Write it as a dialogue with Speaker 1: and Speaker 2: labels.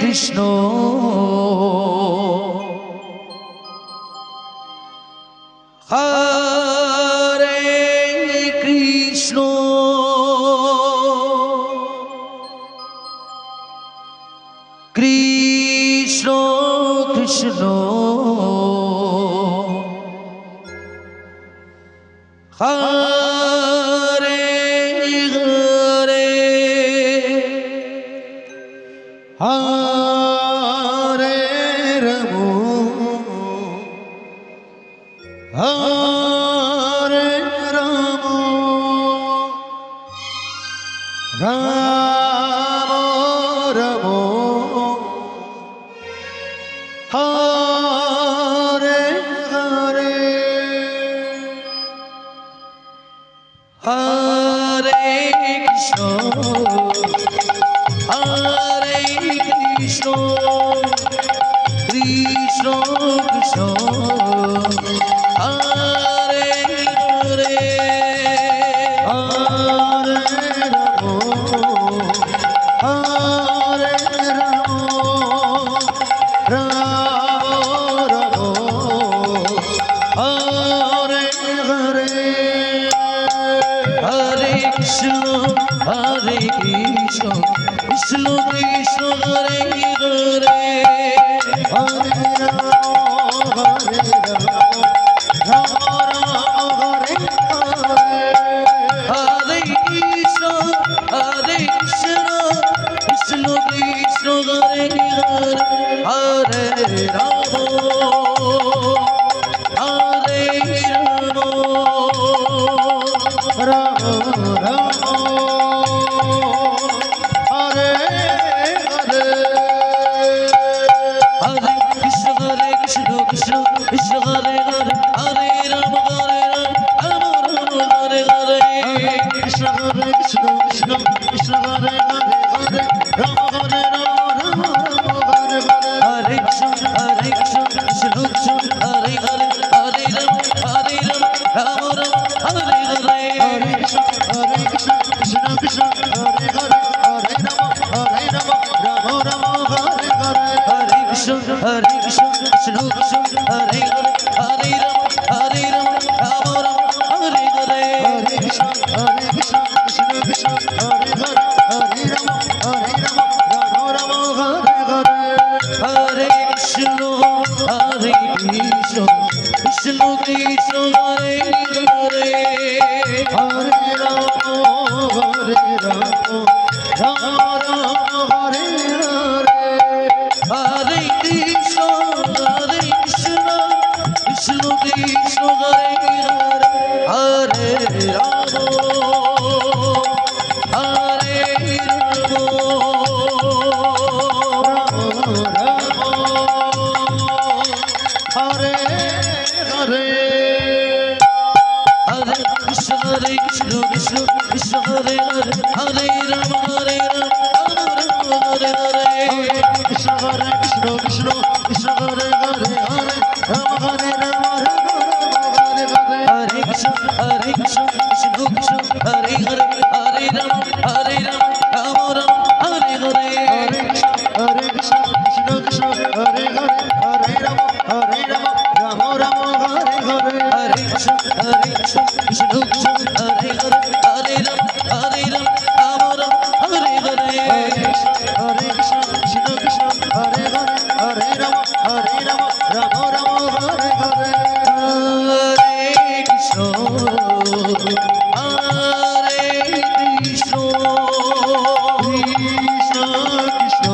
Speaker 1: Krishna Hare Krishna Krishna Krishna Hare Hare Hare Ram Hare Ram Ram Ram Hare Hare Hare Krishna Hare Krishna Krishna Krishna Hare Hare Hare Ram Hare Ram Ram Ram Hare Hare Hare Krishna Hare Krishna Krishna Krishna Hare Hare Hare Ram Hare Ram Ram Ram Hare Hare Hare Krishna Krishna Krishna Hare Hare Hare Ram Hare Ram Ram Hare Hare Hare Krishna Krishna Krishna Hare Hare Hare Ram Ram Hare Hare Krishna Krishna Krishna Hare Hare Hare Ram Hare Ram Hare Hare Hare Krishna Krishna Hare Hare Hare Ram Ram Hare Hare Hare Krishna Krishna Hare Hare Hare Ram Ram Ram Hare Hare Hare Krishna Krishna Hare Hare Hare Ram Ram Hare Hare Hare Krishna Krishna Hare Hare Hare Ram Ram Hare Hare Hare Krishna Krishna Krishna Hare Hare Hare Ram Ram Ram Hare Hare Hare Krishna Krishna Krishna Hare Hare Hare Ram Hare Ram Ram Hare Hare Hare Krishna Krishna Krishna Hare Hare Hare Ram Ram Hare Hare Krishna Krishna Krishna Hare Hare Hare Ram Hare Ram Hare Hare Hare Krishna Krishna Krishna Hare Hare Hare Ram Ram Hare Hare Hare Krishna Krishna Hare Hare Hare Ram Ram Hare Hare Hare Krishna Krishna Hare Hare Hare Ram Hare Hare Hare Krishna Krishna Hare Hare Hare Ram Ram Hare Hare Hare Krishna Hare Krishna Krishna Krishna